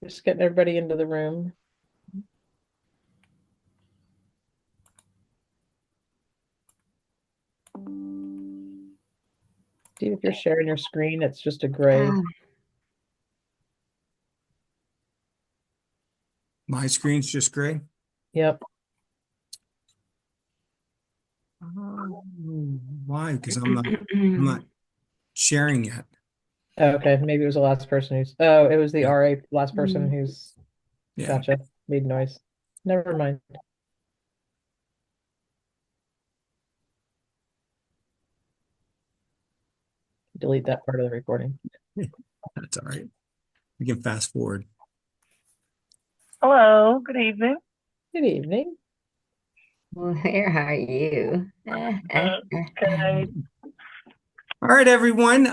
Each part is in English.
Just getting everybody into the room. See if you're sharing your screen, it's just a gray. My screen's just gray. Yep. Why? Because I'm not sharing yet. Oh, okay, maybe it was the last person it was the Yeah. RA last person who's Yeah. gotcha, made noise. Never mind. Delete that part of the recording. That's all right. We can fast forward. Hello, good evening. Good evening. Where are you? Okay. All right, everyone.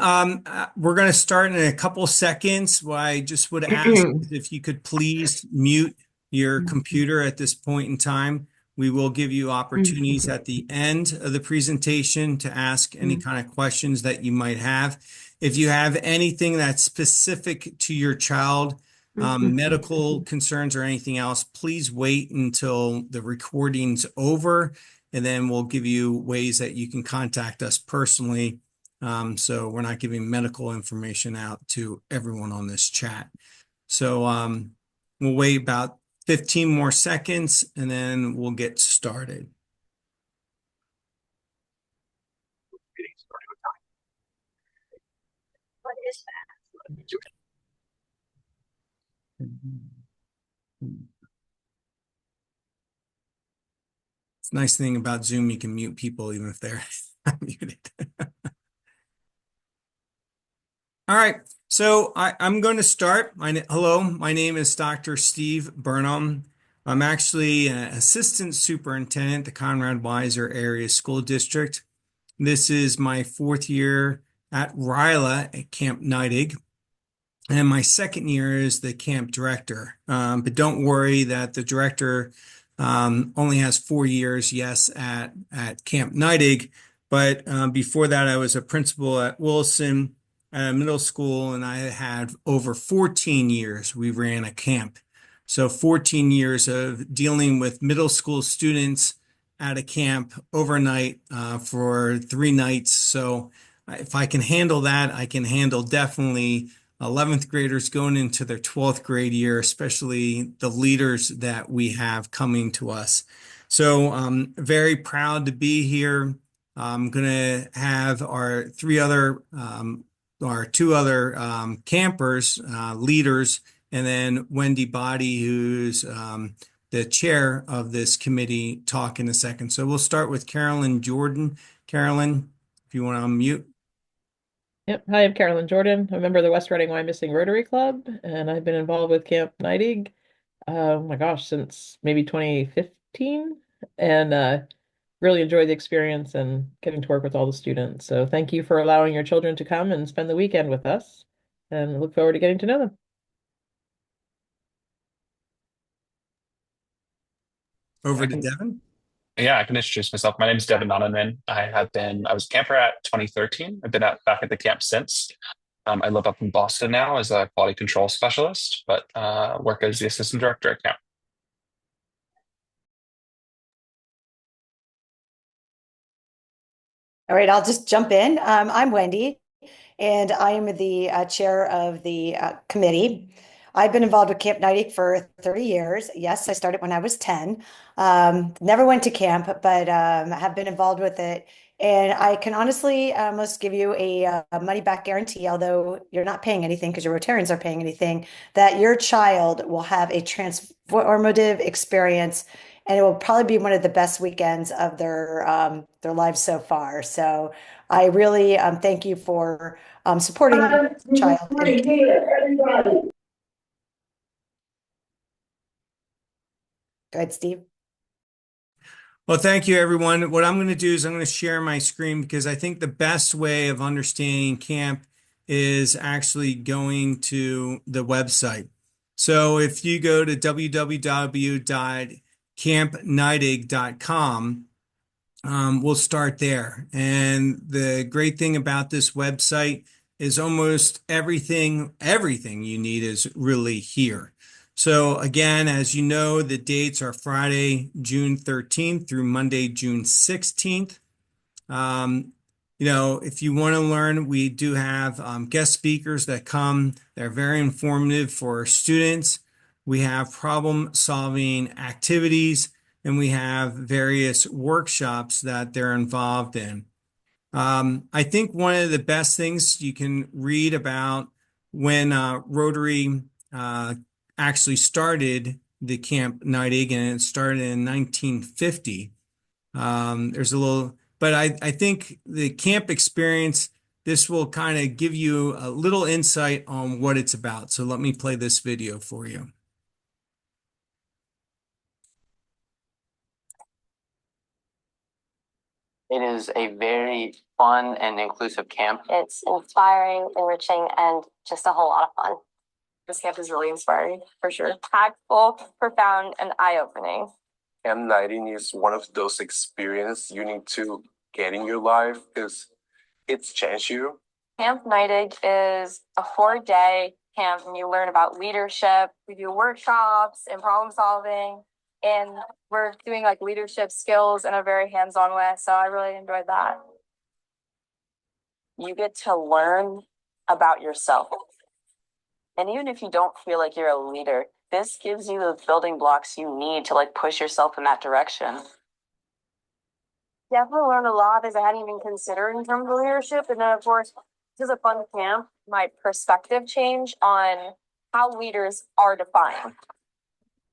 We're going to start in a couple seconds. What I just would ask is if you could please mute your computer at this point in time. We will give you opportunities at the end of the presentation to ask any kind of questions that you might have. If you have anything that's specific to your child, medical concerns or anything else, please wait until the recording's over, and then we'll give you ways that you can contact us personally. So we're not giving medical information out to everyone on this chat. So we'll wait about 15 more seconds and then we'll get started. What is that? It's a nice thing about Zoom, you can mute people even if they're muted. All right, so I'm going to start. Hello, my name is Dr. Steve Burnham. I'm actually an assistant superintendent at the Conrad Weiser Area School District. This is my 4th year at RYLA at Camp Neidig, and my 2nd year as the camp director. But don't worry that the director only has 4 years, yes, at Camp Neidig. But before that, I was a principal at Wilson Middle School, and I had over 14 years we ran a camp. So 14 years of dealing with middle school students at a camp overnight for 3 nights. So if I can handle that, I can handle definitely 11th graders going into their 12th grade year, especially the leaders that we have coming to us. So I'm very proud to be here. I'm going to have our 2 other campers, leaders, and then Wendy Body, who's the chair of this committee, talk in a second. So we'll start with Carolyn Jordan. Carolyn, if you want to unmute. Yep. Hi, I'm Carolyn Jordan. I'm a member of the West Reading Wyomissing Rotary Club, and I've been involved with Camp Neidig, oh my gosh, since maybe 2015, and really enjoyed the experience and getting to work with all the students. So thank you for allowing your children to come and spend the weekend with us, and look forward to getting to know them. Over to Devin. Yeah, I can introduce myself. My name is Devin Nonanen. I was a camper at 2013. I've been back at the camp since. I live up in Boston now as a quality control specialist, but work as the assistant director at camp. All right, I'll just jump in. I'm Wendy, and I am the chair of the committee. I've been involved with Camp Neidig for 30 years. Yes, I started when I was 10. Never went to camp, but have been involved with it. And I can honestly almost give you a money back guarantee, although you're not paying anything because your Rotarians aren't paying anything, that your child will have a transformative experience, and it will probably be one of the best weekends of their lives so far. So I really thank you for supporting your child. Right here, everybody. Go ahead, Steve. Well, thank you, everyone. What I'm going to do is I'm going to share my screen because I think the best way of understanding camp is actually going to the website. So if you go to www.campneidig.com, we'll start there. And the great thing about this website is almost everything you need is really here. So again, as you know, the dates are Friday, June 13th through Monday, June 16th. If you want to learn, we do have guest speakers that come. They're very informative for our students. We have problem solving activities, and we have various workshops that they're involved in. I think one of the best things you can read about when Rotary actually started the Camp Neidig, and it started in 1950. There's a little, but I think the camp experience, this will kind of give you a little insight on what it's about. So let me play this video for you. It is a very fun and inclusive camp. It's inspiring, enriching, and just a whole lot of fun. This camp is really inspiring, for sure. Impactful, profound, and eye-opening. Camp Neidig is one of those experiences you need to get in your life because it's changed you. Camp Neidig is a 4-day camp, and you learn about leadership. We do workshops and problem solving, and we're doing like leadership skills in a very hands-on way. So I really enjoyed that. You get to learn about yourself. And even if you don't feel like you're a leader, this gives you the building blocks you need to like push yourself in that direction. Definitely learned a lot as I hadn't even considered in terms of leadership. And then of course, this is a fun camp. My perspective changed on how leaders are defined.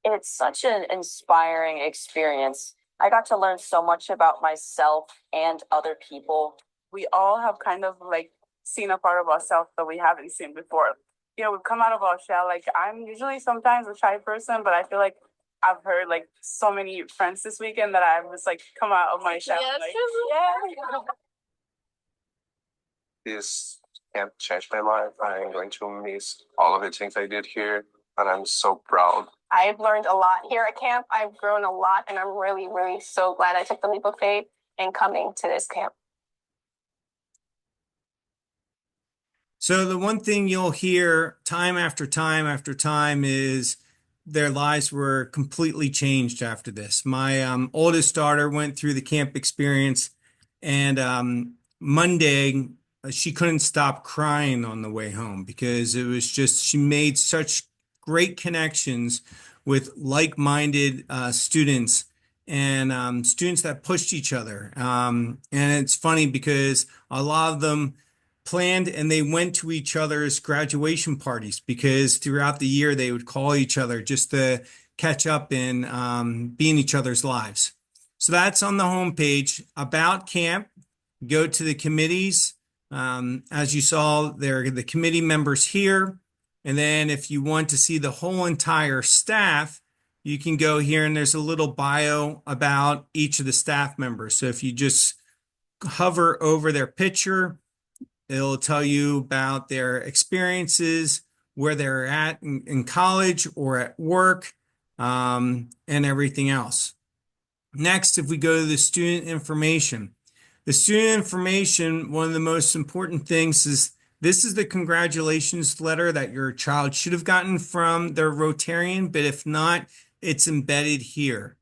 It's such an inspiring experience. I got to learn so much about myself and other people. We all have kind of like seen a part of ourselves that we haven't seen before. We've come out of our shell. Like I'm usually sometimes a shy person, but I feel like I've heard like so many friends this weekend that I was like come out of my shell. Yes. Like, yeah. This camp changed my life. I'm going to miss all of the things I did here, and I'm so proud. I've learned a lot here at camp. I've grown a lot, and I'm really, really so glad I took the leap of faith in coming to this camp. So the one thing you'll hear time after time after time is their lives were completely changed after this. My oldest daughter went through the camp experience, and Monday she couldn't stop crying on the way home because it was just, she made such great connections with like-minded students and students that pushed each other. And it's funny because a lot of them planned and they went to each other's graduation parties because throughout the year they would call each other just to catch up and be in each other's lives. So that's on the homepage about camp. Go to the committees. As you saw, there are the committee members here. And then if you want to see the whole entire staff, you can go here and there's a little bio about each of the staff members. So if you just hover over their picture, it'll tell you about their experiences, where they're at in college or at work, and everything else. Next, if we go to the student information, one of the most important things is this is the congratulations letter that your child should have gotten from their Rotarian, but if not, it's embedded here.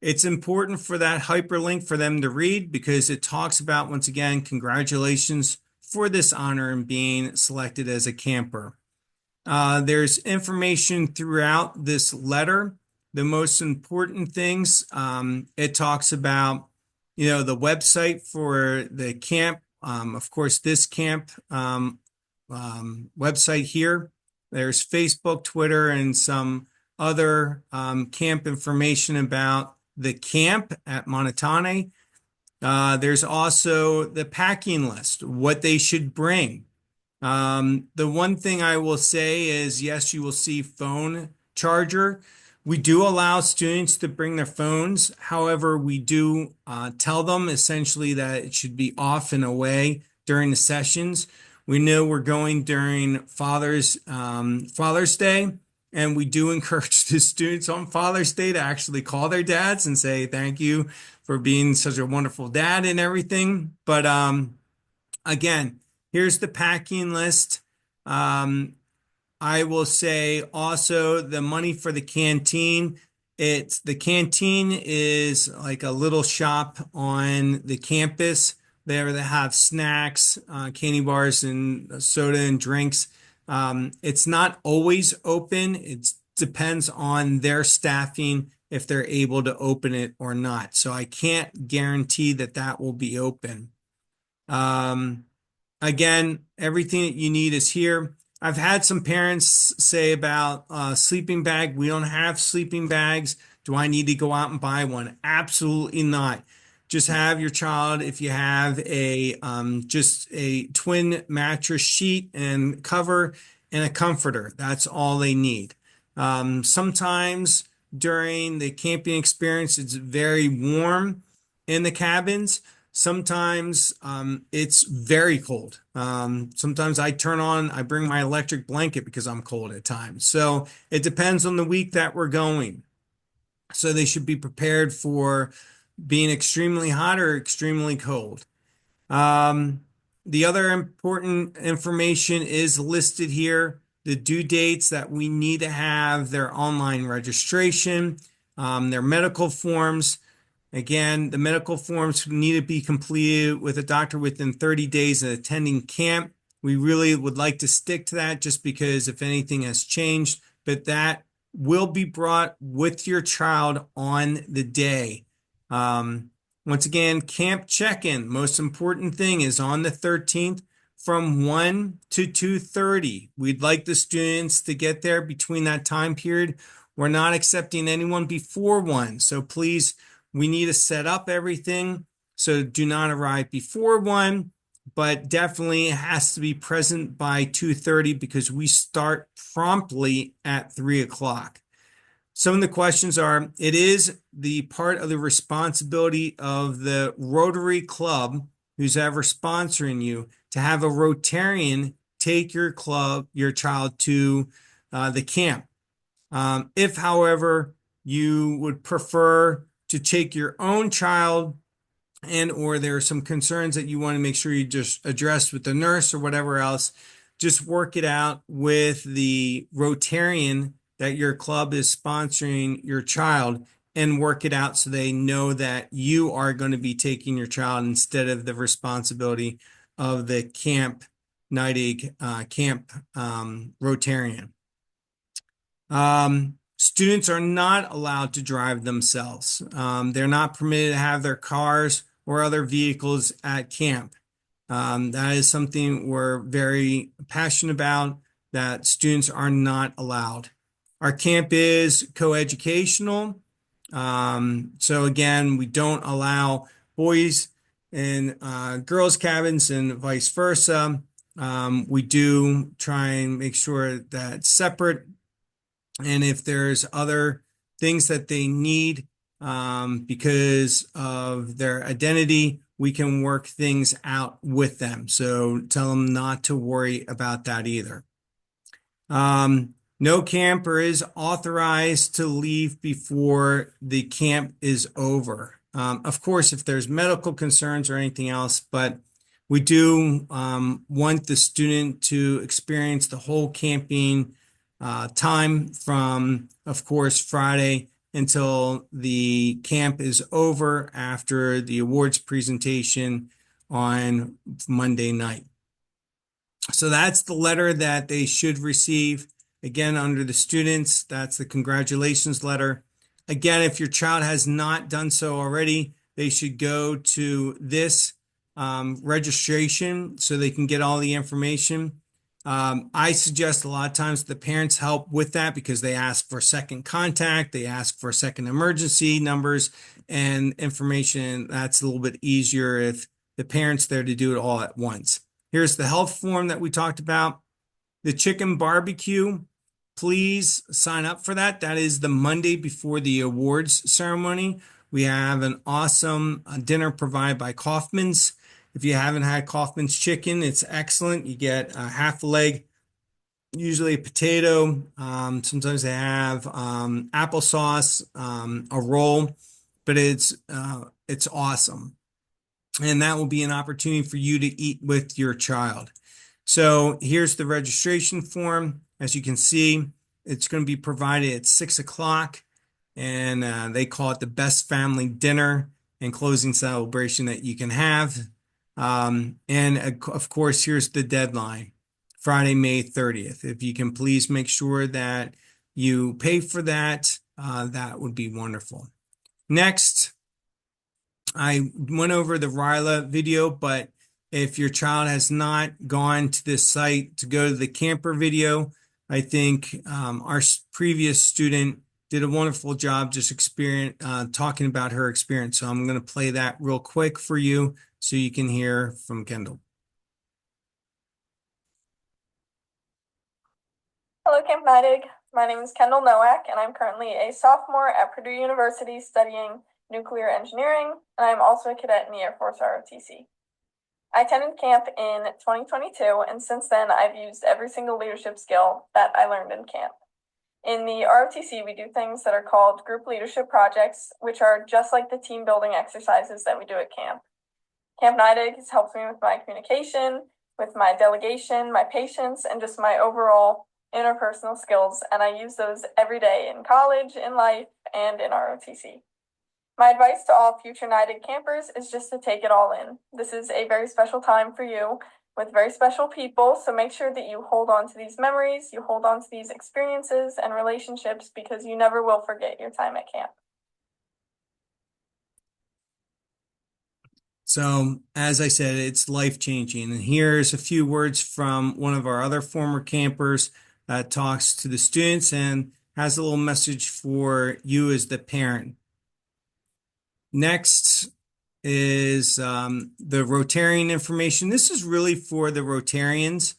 It's important for that hyperlink for them to read because it talks about, once again, congratulations for this honor and being selected as a camper. There's information throughout this letter. The most important things, it talks about, the website for the camp. Of course, this camp website here. There's Facebook, Twitter, and some other camp information about the camp at Monotone. There's also the packing list, what they should bring. The one thing I will say is, yes, you will see phone charger. We do allow students to bring their phones. However, we do tell them essentially that it should be off and away during the sessions. We know we're going during Father's Day, and we do encourage the students on Father's Day to actually call their dads and say thank you for being such a wonderful dad and everything. But again, Here's the packing list. I will say also the money for the canteen. The canteen is like a little shop on the campus. There they have snacks, candy bars, and soda and drinks. It's not always open. It depends on their staffing if they're able to open it or not. So I can't guarantee that that will be open. Um, Again, everything that you need is here. I've had some parents say about sleeping bag. We don't have sleeping bags. Do I need to go out and buy one? Absolutely not. Just have your child, if you have just a twin mattress sheet and cover and a comforter. That's all they need. Sometimes during the camping experience, it's very warm in the cabins. Sometimes it's very cold. Sometimes I bring my electric blanket because I'm cold at times. So it depends on the week that we're going. So they should be prepared for being extremely hot or extremely cold. The other important information is listed here. The due dates that we need to have their online registration, their medical forms. Again, the medical forms need to be completed with a doctor within 30 days of attending camp. We really would like to stick to that just because if anything has changed, but that will be brought with your child on the day. Once again, camp check-in, most important thing is on the 13th from 1 to 2:30. We'd like the students to get there between that time period. We're not accepting anyone before 1, so please, we need to set up everything. So do not arrive before 1, but definitely it has to be present by 2:30 because we start promptly at 3 o'clock. Some of the questions are, it is the part of the responsibility of the Rotary Club, who's ever sponsoring you, to have a Rotarian take your child to the camp. If, however, you would prefer to take your own child and or there are some concerns that you want to make sure you just address with the nurse or whatever else, just work it out with the Rotarian that your club is sponsoring your child and work it out so they know that you are going to be taking your child instead of the responsibility of the camp Neidig camp Rotarian. Students are not allowed to drive themselves. They're not permitted to have their cars or other vehicles at camp. That is something we're very passionate about, that students are not allowed. Our camp is coeducational. So again, we don't allow boys in girls' cabins and vice versa. We do try and make sure that it's separate. And if there's other things that they need because of their identity, we can work things out with them. So tell them not to worry about that either. No camper is authorized to leave before the camp is over. Of course, if there's medical concerns or anything else, but we do want the student to experience the whole camping time from, of course, Friday until the camp is over after the awards presentation on Monday night. So that's the letter that they should receive. Again, under the students, that's the congratulations letter. Again, if your child has not done so already, they should go to this registration so they can get all the information. I suggest a lot of times the parents help with that because they ask for second contact, they ask for second emergency numbers and information. That's a little bit easier if the parent's there to do it all at once. Here's the health form that we talked about. The chicken barbecue, please sign up for that. That is the Monday before the awards ceremony. We have an awesome dinner provided by Kaufman's. If you haven't had Kaufman's chicken, it's excellent. You get a half a leg, usually a potato. Sometimes they have applesauce, a roll, but it's awesome. and that will be an opportunity for you to eat with your child. So here's the registration form. As you can see, it's going to be provided at 6 o'clock, and they call it the best family dinner and closing celebration that you can have. And of course, here's the deadline, Friday, May 30th. If you can please make sure that you pay for that, that would be wonderful. Next, I went over the RYLA video, but if your child has not gone to this site to go to the camper video, I think our previous student did a wonderful job just talking about her experience. So I'm going to play that real quick for you so you can hear from Kendall. Hello, Camp Neidig. My name is Kendall Nowak, and I'm currently a sophomore at Purdue University studying nuclear engineering, and I'm also a cadet in the Air Force ROTC. I attended camp in 2022, and since then I've used every single leadership skill that I learned in camp. In the ROTC, we do things that are called group leadership projects, which are just like the team building exercises that we do at camp. Camp Neidig has helped me with my communication, with my delegation, my patience, and just my overall interpersonal skills, and I use those every day in college, in life, and in ROTC. My advice to all future Neidig campers is just to take it all in. This is a very special time for you with very special people, so make sure that you hold on to these memories, you hold on to these experiences and relationships, because you never will forget your time at camp. So, as I said, it's life-changing. And here's a few words from one of our other former campers that talks to the students and has a little message for you as the parent. Next is the Rotarian information. This is really for the Rotarians.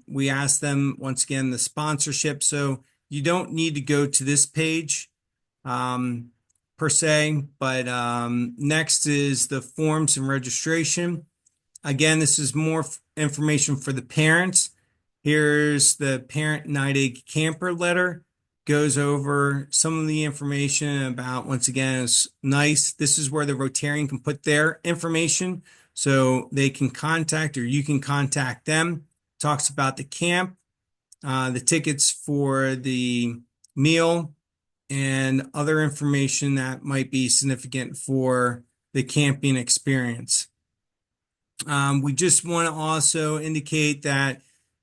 We asked them, once again, the sponsorship. So you don't need to go to this page per se, but next is the forms and registration. Again, this is more information for the parents. Here's the Parent Neidig Camper Letter. Goes over some of the information about, once again, it's nice. This is where the Rotarian can put their information so they can contact, or you can contact them. Talks about the camp, the tickets for the meal, and other information that might be significant for the camping experience. We just want to also indicate that,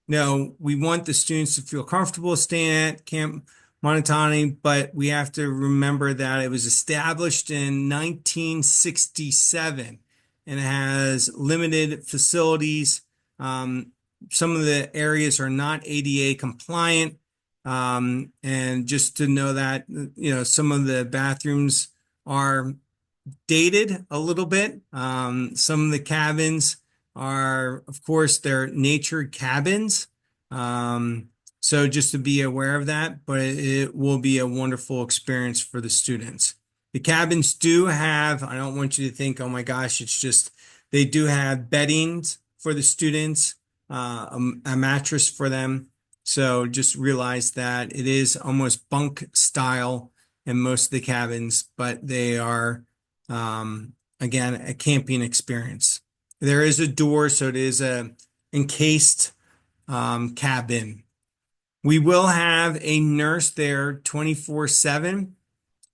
we want the students to feel comfortable staying at Camp Monotony, but we have to remember that it was established in 1967 and it has limited facilities. Some of the areas are not ADA compliant. And just to know that, some of the bathrooms are dated a little bit. Some of the cabins are, of course, they're nature cabins. So just to be aware of that, but it will be a wonderful experience for the students. The cabins do have, I don't want you to think, oh my gosh, it's just, they do have beddings for the students, a mattress for them. So just realize that it is almost bunk style in most of the cabins, but they are, again, a camping experience. There is a door, so it is a encased cabin. We will have a nurse there 24/7.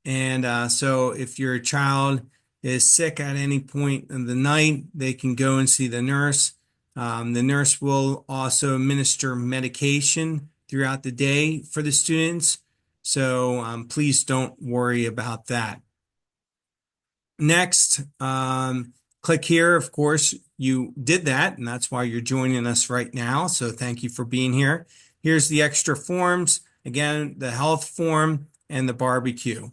And so if your child is sick at any point in the night, they can go and see the nurse. The nurse will also administer medication throughout the day for the students. So please don't worry about that. Next, click here. Of course, you did that, and that's why you're joining us right now. So thank you for being here. Here's the extra forms. Again, the health form and the barbecue.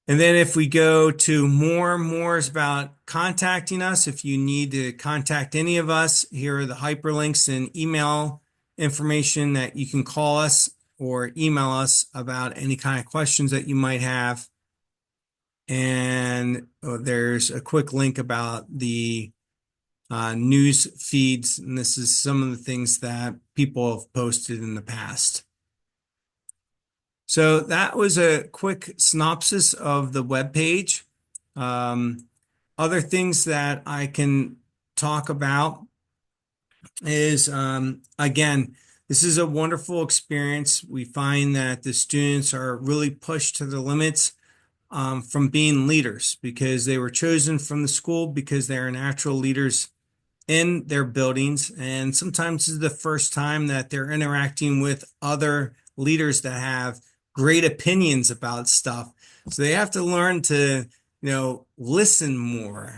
And then if we go to more is about contacting us. If you need to contact any of us, here are the hyperlinks and email information that you can call us or email us about any kind of questions that you might have. And there's a quick link about the news feeds, and this is some of the things that people have posted in the past. So that was a quick synopsis of the web page. Other things that I can talk about is, again, this is a wonderful experience. We find that the students are really pushed to the limits from being leaders because they were chosen from the school because they are natural leaders in their buildings. And sometimes this is the first time that they're interacting with other leaders that have great opinions about stuff. So they have to learn to, listen more,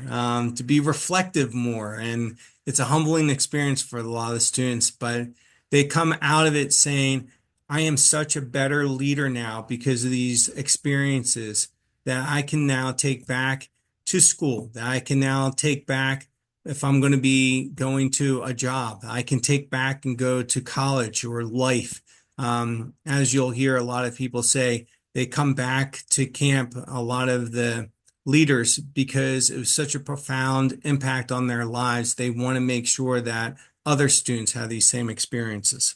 to be reflective more. And it's a humbling experience for a lot of the students, but they come out of it saying, I am such a better leader now because of these experiences that I can now take back to school, that I can now take back if I'm going to be going to a job. I can take back and go to college or life. As you'll hear a lot of people say, they come back to camp, a lot of the leaders, because it was such a profound impact on their lives. They want to make sure that other students have these same experiences.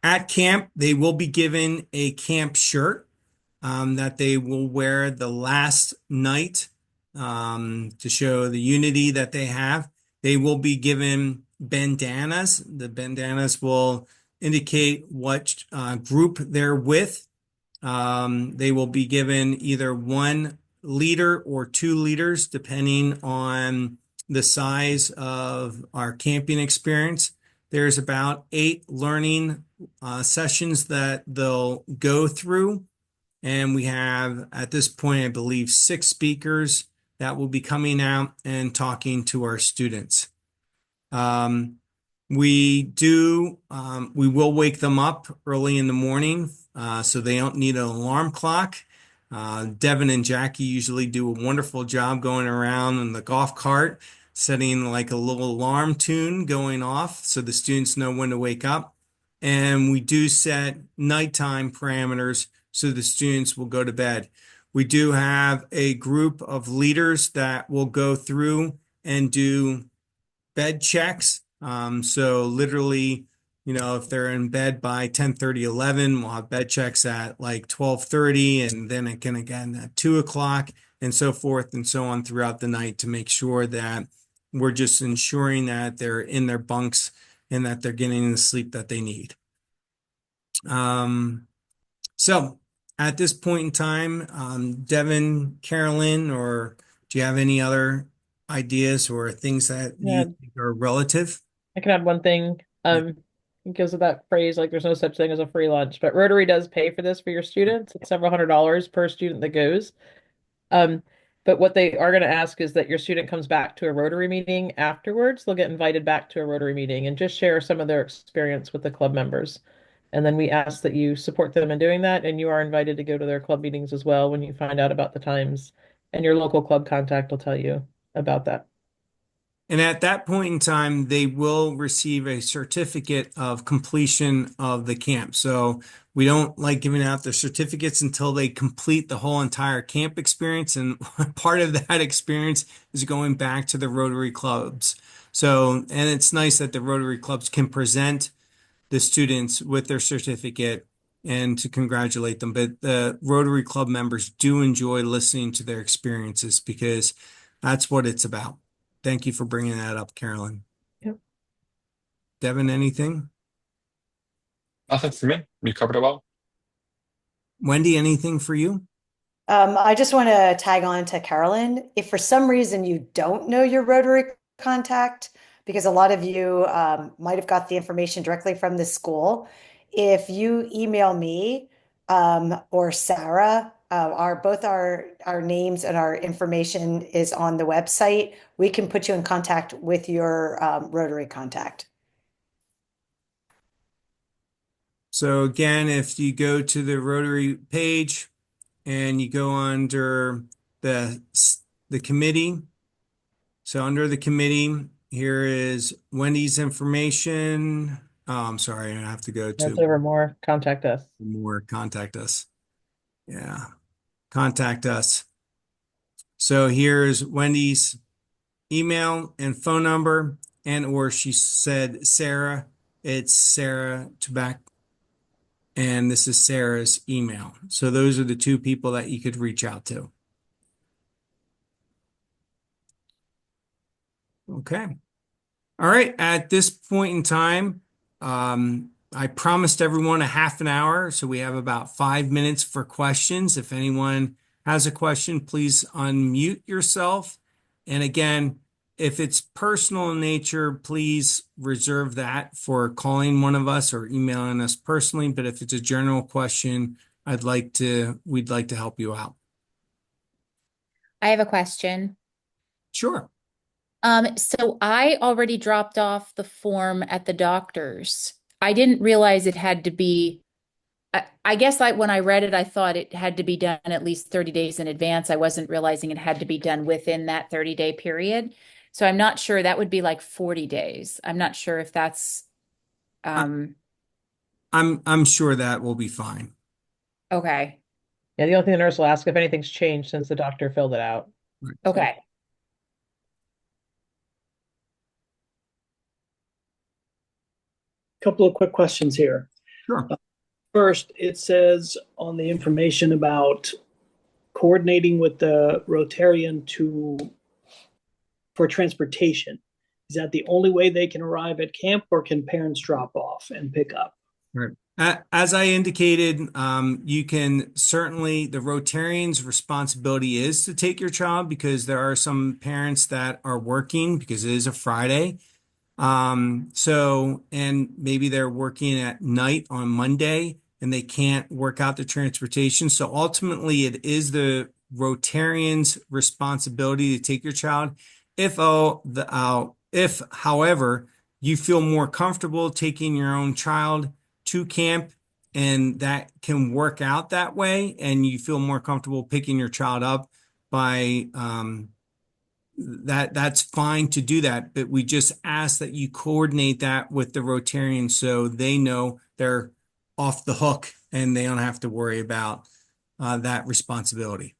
At camp, they will be given a camp shirt that they will wear the last night to show the unity that they have. They will be given bandanas. The bandanas will indicate what group they're with. They will be given either one leader or two leaders, depending on the size of our camping experience. There's about 8 learning sessions that they'll go through. And we have, at this point, I believe, 6 speakers that will be coming out and talking to our students. We will wake them up early in the morning, so they don't need an alarm clock. Devin and Jackie usually do a wonderful job going around in the golf cart, setting like a little alarm tune going off so the students know when to wake up. And we do set nighttime parameters so the students will go to bed. We do have a group of leaders that will go through and do bed checks. So literally, if they're in bed by 10:30, 11, we'll have bed checks at like 12:30 and then again at 2 o'clock and so forth and so on throughout the night to make sure that we're just ensuring that they're in their bunks and that they're getting the sleep that they need. So at this point in time, Devin, Carolyn, or do you have any other ideas or things that you Yeah, think are relative? I can add one thing. Yeah. Because of that phrase, like there's no such thing as a free lunch, but Rotary does pay for this for your students. It's several $100s per student that goes. Um, but what they are going to ask is that your student comes back to a Rotary meeting afterwards. They'll get invited back to a Rotary meeting and just share some of their experience with the club members. And then we ask that you support them in doing that, and you are invited to go to their club meetings as well when you find out about the times, and your local club contact will tell you about that. And at that point in time, they will receive a certificate of completion of the camp. So we don't like giving out the certificates until they complete the whole entire camp experience. And part of that experience is going back to the Rotary clubs. So, and it's nice that the Rotary clubs can present the students with their certificate and to congratulate them. But the Rotary Club members do enjoy listening to their experiences because that's what it's about. Thank you for bringing that up, Carolyn. Yep. Devin, anything? Nothing for me. You covered it well. Wendy, anything for you? I just want to tag on to Carolyn. If for some reason you don't know your Rotary contact, because a lot of you might have got the information directly from the school, if you email me or Sarah, our names and our information is on the website. We can put you in contact with your Rotary contact. So again, if you go to the Rotary page and you go under the committee, so under the committee, here is Wendy's information. Oh, I'm sorry, I have to go That's to over more. Contact us. more, contact us. Yeah, contact us. So here's Wendy's email and phone number, and or she said Sarah, it's Sarah Tubac, and this is Sarah's email. So those are the two people that you could reach out to. Okay. All right. At this point in time, I promised everyone a half an hour, so we have about 5 minutes for questions. If anyone has a question, please unmute yourself. And again, if it's personal in nature, please reserve that for calling one of us or emailing us personally. But if it's a general question, we'd like to help you out. I have a question. Sure. So I already dropped off the form at the doctor's. I didn't realize it had to be, I guess when I read it, I thought it had to be done at least 30 days in advance. I wasn't realizing it had to be done within that 30-day period. So I'm not sure that would be like 40 days. I'm not sure if that's I'm sure that will be fine. okay. Yeah, the only thing the nurse will ask if anything's changed since the doctor filled it out. Okay. Couple of quick questions here. Sure. First, it says on the information about coordinating with the Rotarian for transportation. Is that the only way they can arrive at camp, or can parents drop off and pick up? Right. As I indicated, you can certainly, the Rotarian's responsibility is to take your child, because there are some parents that are working because it is a Friday. And maybe they're working at night on Monday and they can't work out the transportation. So ultimately, it is the Rotarian's responsibility to take your child. If, however, you feel more comfortable taking your own child to camp and that can work out that way, and you feel more comfortable picking your child up by that's fine to do that, but we just ask that you coordinate that with the Rotarian so they know they're off the hook and they don't have to worry about that responsibility.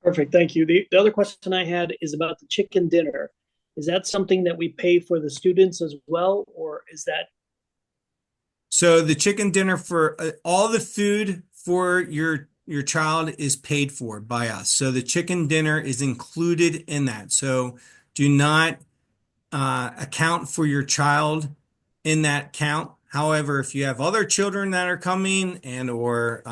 Perfect, thank you. The other question I had is about the chicken dinner. Is that something that we pay for the students as well, or is that? So the chicken dinner for all the food for your child is paid for by us. So the chicken dinner is included in that. So do not account for your child in that count. However, if you have other children that are coming or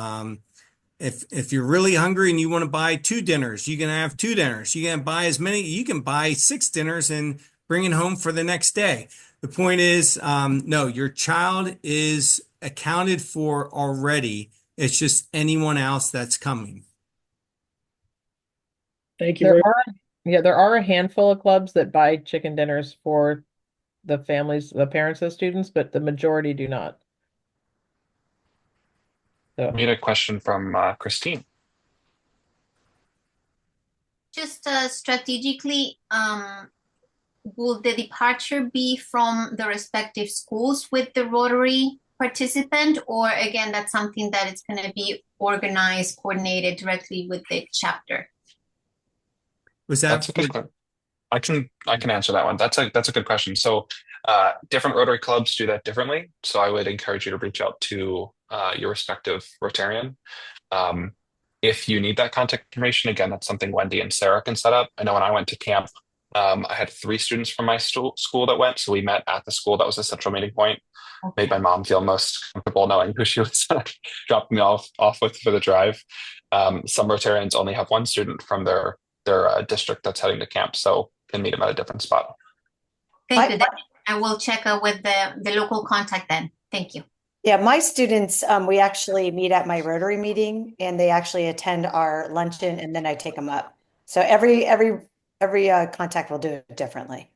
if you're really hungry and you want to buy 2 dinners, you can have 2 dinners. You can buy you can buy 6 dinners and bring it home for the next day. The point is, no, your child is accounted for already. It's just anyone else that's coming. Thank you. There are a handful of clubs that buy chicken dinners for the families, the parents of students, but the majority do not. So We had a question from Christine. Just strategically, will the departure be from the respective schools with the Rotary participant, or again, that's something that it's going to be organized, coordinated directly with the chapter? That's a good question. I can answer that one. That's a good question. So different Rotary clubs do that differently. So I would encourage you to reach out to your respective Rotarian. If you need that contact information, again, that's something Wendy and Sarah can set up. I know when I went to camp, I had 3 students from my school that went. So we met at the school. That was a central meeting point. Made my mom feel most comfortable knowing who she was dropping me off with for the drive. Some Rotarians only have 1 student from their district that's heading to camp, so can meet them at a different spot. Thank you. I will check with the local contact then. Thank you. Yeah, my students, we actually meet at my Rotary meeting, and they actually attend our luncheon, and then I take them up. So every contact will do it differently.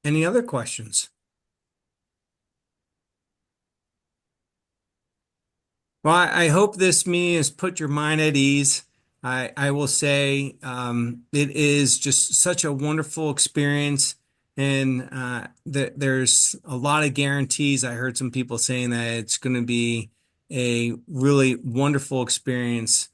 Any other questions? Well, I hope this meeting has put your mind at ease. I will say it is just such a wonderful experience, and there's a lot of guarantees. I heard some people saying that it's going to be a really wonderful experience.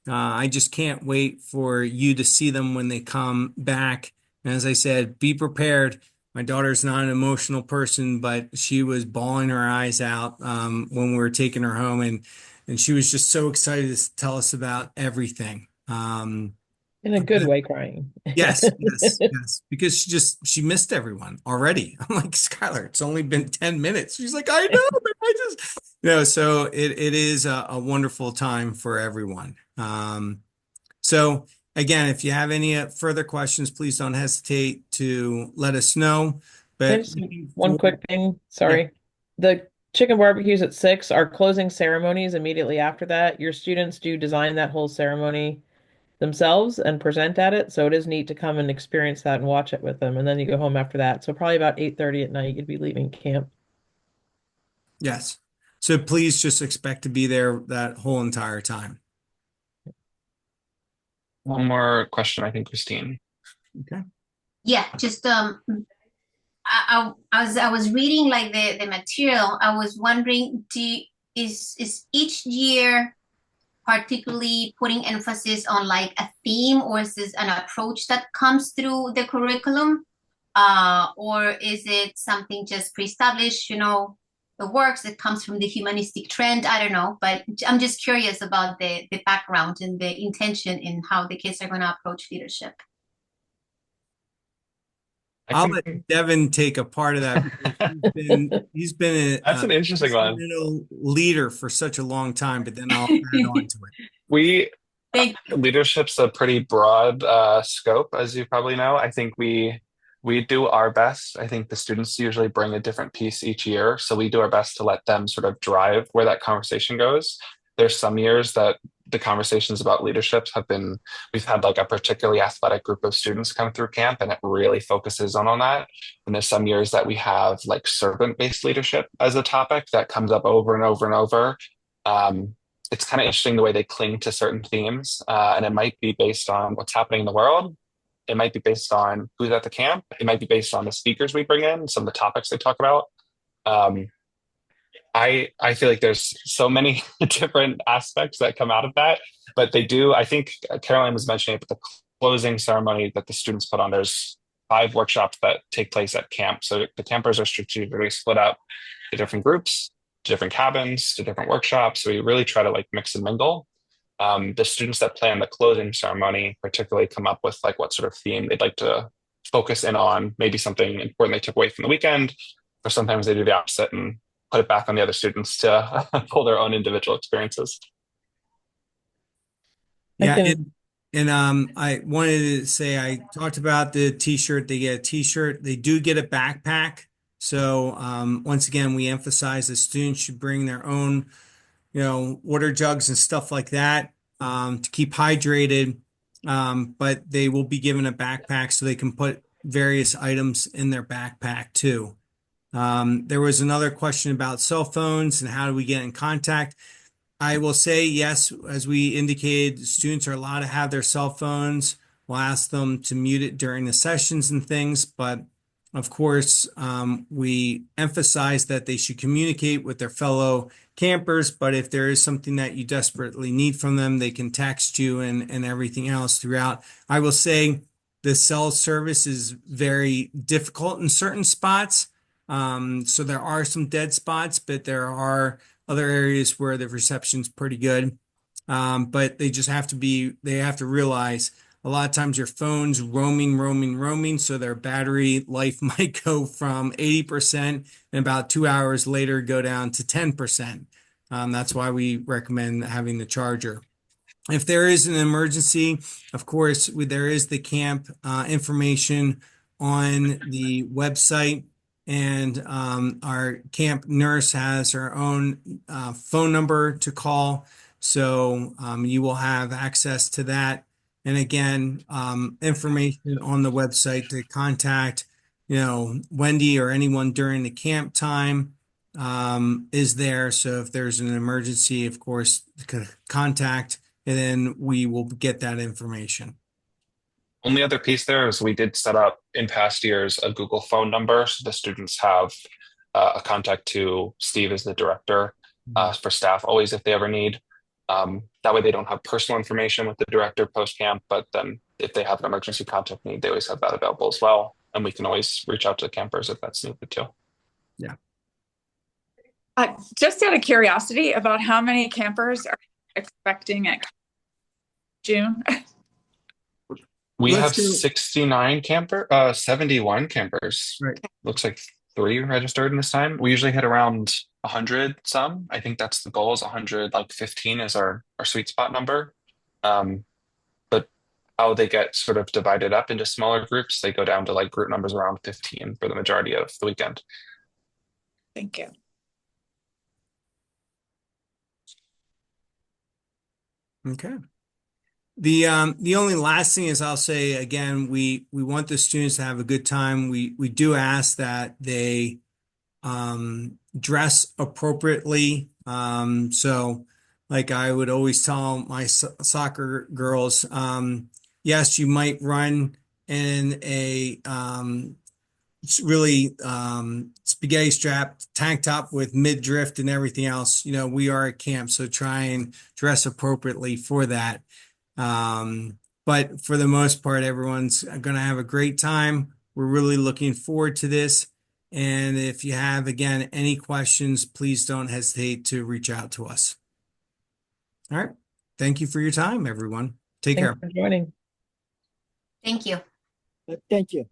I just can't wait for you to see them when they come back. And as I said, be prepared. My daughter's not an emotional person, but she was bawling her eyes out when we were taking her home. And and she was just so excited to tell us about everything. In a good way, crying. Yes, yes, yes. Because she missed everyone already. I'm like, Skylar, it's only been 10 minutes. She's like, I know, but I just so it is a wonderful time for everyone. So again, if you have any further questions, please don't hesitate to let us know. Can I But just one quick thing? yeah, Sorry. The chicken barbecues at 6, our closing ceremonies immediately after that. Your students do design that whole ceremony themselves and present at it. So it is neat to come and experience that and watch it with them. And then you go home after that. So probably about 8:30 at night, you'd be leaving camp. yes. So please just expect to be there that whole entire time. One more question, I think, Christine. Okay. Yeah, just I was reading like the material. I was wondering, is each year particularly putting emphasis on like a theme, or is this an approach that comes through the curriculum? Or is it something just pre-established, the works that comes from the humanistic trend? I don't know, but I'm just curious about the background and the intention in how the kids are going to approach leadership. I'll let Devin take a part of that because he's been That's an interesting one. instrumental leader for such a long time, but then I'll add on to it. Leadership's a pretty broad scope, as you probably know. I think we do our best. I think the students usually bring a different piece each year, so we do our best to let them sort of drive where that conversation goes. There's some years that the conversations about leadership we've had like a particularly athletic group of students come through camp, and it really focuses on that. And there's some years that we have like servant-based leadership as a topic that comes up over and over and over. It's kind of interesting the way they cling to certain themes, and it might be based on what's happening in the world. It might be based on who's at the camp. It might be based on the speakers we bring in, some of the topics they talk about. I feel like there's so many different aspects that come out of that, but they do. I think Caroline was mentioning it, but the closing ceremony that the students put on, there's 5 workshops that take place at camp. So the campers are strategically split up to different groups, to different cabins, to different workshops. So we really try to like mix and mingle. The students that plan the closing ceremony particularly come up with like what sort of theme they'd like to focus in on, maybe something important they took away from the weekend, or sometimes they do the opposite and put it back on the other students to pull their own individual experiences. Yeah, and I wanted to say I talked about the t-shirt. They get a t-shirt. They do get a backpack. So once again, we emphasize that students should bring their own, water jugs and stuff like that to keep hydrated. But they will be given a backpack so they can put various items in their backpack too. There was another question about cell phones and how do we get in contact. I will say, yes, as we indicated, students are allowed to have their cell phones. We'll ask them to mute it during the sessions and things, but of course, we emphasize that they should communicate with their fellow campers, but if there is something that you desperately need from them, they can text you and everything else throughout. I will say the cell service is very difficult in certain spots. So there are some dead spots, but there are other areas where the reception's pretty good. But they have to realize a lot of times your phone's roaming, so their battery life might go from 80% and about 2 hours later go down to 10%. That's why we recommend having the charger. If there is an emergency, of course, there is the camp information on the website. And our camp nurse has her own phone number to call. So you will have access to that. And again, information on the website to contact, Wendy or anyone during the camp time is there. So if there's an emergency, of course, contact, and then we will get that information. Only other piece there is we did set up in past years a Google phone number, so the students have a contact to Steve as the director for staff always if they ever need. That way they don't have personal information with the director post camp, but then if they have an emergency contact need, they always have that available as well, and we can always reach out to the campers if that's needed too. Yeah. Just out of curiosity, about how many campers are you expecting at June? We Let's have go. 71 campers. Right. Looks like 3 registered in this time. We usually hit around 100 some. I think that's the goal is 100, like 15 is our sweet spot number. But how they get sort of divided up into smaller groups, they go down to like group numbers around 15 for the majority of the weekend. Thank you. Okay. The only last thing is I'll say again, we want the students to have a good time. We do ask that they dress appropriately. So like I would always tell my soccer girls, yes, you might run in a really spaghetti strapped tank top with mid-drift and everything else. You know, we are at camp, so try and dress appropriately for that. But for the most part, everyone's going to have a great time. We're really looking forward to this. And if you have, again, any questions, please don't hesitate to reach out to us. All right. Thank you for your time, everyone. Take care. Thanks for joining. Thank you. Thank you.